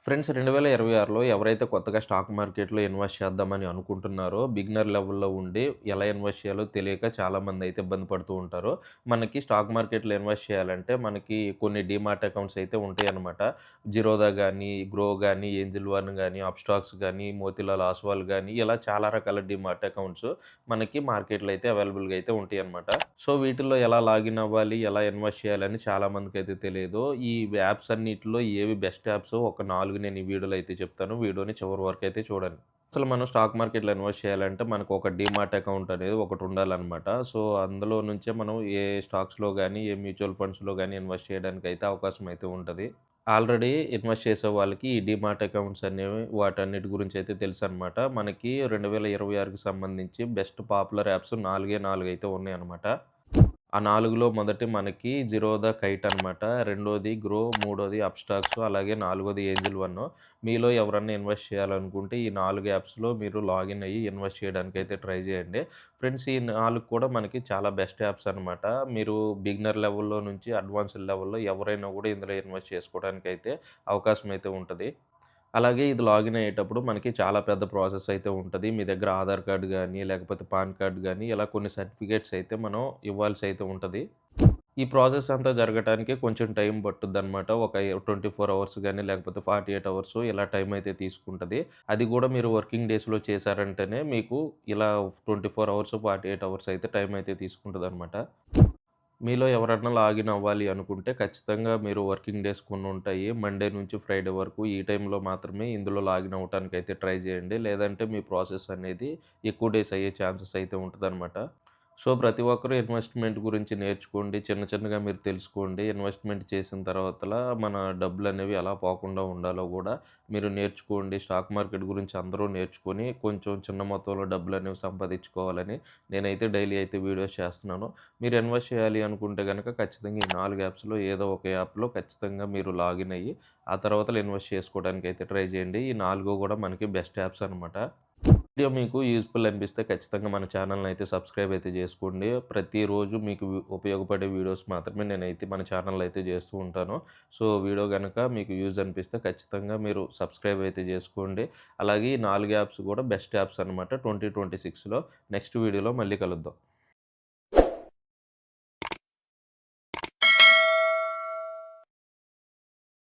Friends 2026లో ఎవరైతే కొత్తగా stock మార్కెట్‌లో ఇన్వెస్ట్ చేద్దామని అనుకుంటున్నారో, బిగినర్ లెవెల్‌లో ఉండి ఎలా ఇన్వెస్ట్ చేయాలో తెలియక చాలామందైతే ఇబ్బంది పడుతూ ఉంటారు. మనకి స్టాక్ మార్కెట్‌లో ఇన్వెస్ట్ చేయాలంటే మనకి కొన్ని డీమాట్ అకౌంట్స్ అయితే ఉంటాయన్నమాట. జిరోదా గానీ, గ్రో గానీ, ఏంజెల్ వన్ గానీ, అప్‌స్టాక్స్ గానీ, మోతీలాల్ ఓస్వాల్ గానీ ఇలా చాలా రకాల డీమాట్ అకౌంట్స్ మనకి మార్కెట్‌లో అయితే అవైలబుల్‌గా అయితే ఉంటాయన్నమాట. సో, వీటిల్లో ఎలా లాగిన్ అవ్వాలి, ఎలా ఇన్వెస్ట్ చేయాలని చాలామందికైతే తెలియదు. ఈ యాప్స్ అన్నిటిలో ఏవి బెస్ట్ యాప్సో ఒక 4 నేను ఈ వీడియోలో అయితే చెప్తాను. వీడియోని చివరి వరకైతే చూడండి. అసలు మనం స్టాక్ మార్కెట్‌లో ఇన్వెస్ట్ చేయాలంటే మనకు ఒక డీమాట్ అకౌంట్ అనేది ఒకటి ఉండాలనమాట. సో, అందులో నుంచే మనం ఏ స్టాక్స్‌లో గానీ, ఏ మ్యూచువల్ ఫండ్స్‌లో గానీ ఇన్వెస్ట్ చేయడానికైతే అవకాశం అయితే ఉంటది. ఆల్రెడీ ఇన్వెస్ట్ చేసే వాళ్ళకి ఈ డీమాట్ అకౌంట్స్ అనేవి వాటన్నిటి గురించి అయితే తెలుసనమాట. మనకి 2026కి సంబంధించి బెస్ట్ పాపులర్ యాప్స్ 4 అయితే ఉన్నాయన్నమాట. ఆ 4లో మొదటి మనకి జిరోదా కైట్ అనమాట. రెండోది గ్రో, మూడోది అప్‌స్టాక్స్, అలాగే నాలుగోది ఏంజెల్ వన్. మీలో ఎవరన్నా ఇన్వెస్ట్ చేయాలనుకుంటే ఈ 4 యాప్స్‌లో మీరు లాగిన్ అయ్యి ఇన్వెస్ట్ చేయడానికైతే ట్రై చేయండి. ఫ్రెండ్స్ ఈ 4 కూడా మనకి చాలా బెస్ట్ యాప్స్ అనమాట. మీరు బిగినర్ లెవెల్‌లో నుంచి అడ్వాన్స్‌డ్ లెవెల్‌లో ఎవరైనా కూడా ఇందులో ఇన్వెస్ట్ చేసుకోవడానికైతే అవకాశం అయితే ఉంటది. అలాగే ఇది లాగిన్ అయ్యేటప్పుడు మనకి చాలా పెద్ద ప్రాసెస్ అయితే ఉంటది. మీ దగ్గర ఆధార్ కార్డ్ గానీ, లేకపోతే పాన్ కార్డ్ గానీ, ఇలా కొన్ని సర్టిఫికేట్స్ అయితే మనం ఇవ్వాల్సి అయితే ఉంటది. ఈ ప్రాసెస్ అంతా జరగటానికి కొంచెం టైం పట్టుద్దనమాట. ఒక 24 అవర్స్ గానీ, లేకపోతే 48 అవర్స్ ఇలా టైం అయితే తీసుకుంటది. అది గూడా మీరు వర్కింగ్ డేస్‌లో చేశారంటేనే మీకు ఇలా 24 అవర్స్, 48 అవర్స్ అయితే టైం అయితే తీసుకుంటదనమాట. మీలో ఎవరన్నా లాగిన్ అవ్వాలి అనుకుంటే ఖచ్చితంగా మీరు వర్కింగ్ డేస్ కొన్నుంటాయి. మండే నుంచి ఫ్రైడే వరకు ఈ టైంలో మాత్రమే ఇందులో లాగిన్ అవ్వటానికైతే ట్రై చేయండి. లేదంటే మీ ప్రాసెస్ అనేది ఎక్కువ డేస్ అయ్యే ఛాన్సెస్ అయితే ఉంటదనమాట. సో, ప్రతి ఒక్కరు ఇన్వెస్ట్‌మెంట్ గురించి నేర్చుకోండి. చిన్న చిన్నగా మీరు తెలుసుకోండి. ఇన్వెస్ట్‌మెంట్ చేసిన తర్వాతల మన డబ్బులనేవి ఎలా పోకుండా ఉండాలో గూడా మీరు నేర్చుకోండి. స్టాక్ మార్కెట్ గురించి అందరూ నేర్చుకొని కొంచెం చిన్న మొత్తంలో డబ్బులనేవి సంపాదించుకోవాలని నేనైతే డైలీ అయితే వీడియోస్ చేస్తున్నాను. మీరు ఇన్వెస్ట్ చేయాలి అనుకుంటే గనక ఖచ్చితంగా ఈ 4 యాప్స్‌లో ఏదో ఒక యాప్‌లో ఖచ్చితంగా మీరు లాగిన్ అయ్యి, ఆ తర్వాతల ఇన్వెస్ట్ చేసుకోవడానికైతే ట్రై చేయండి. ఈ 4 గూడా మనకి బెస్ట్ యాప్స్ అనమాట. వీడియో మీకు యూజ్‌ఫుల్ అనిపిస్తే ఖచ్చితంగా మన ఛానెల్‌ని అయితే సబ్స్క్రైబ్ అయితే చేసుకోండి. ప్రతిరోజు మీకు ఉపయోగపడే వీడియోస్ మాత్రమే నేనైతే మన ఛానెల్‌లో అయితే చేస్తూ ఉంటాను. సో, వీడియో గనక మీకు యూజ్ అనిపిస్తే ఖచ్చితంగా మీరు సబ్స్క్రైబ్ అయితే చేసుకోండి. అలాగే ఈ 4 యాప్స్ కూడా బెస్ట్ యాప్స్ అనమాట 2026లో. నెక్స్ట్ వీడియోలో మళ్ళీ కలుద్దాం.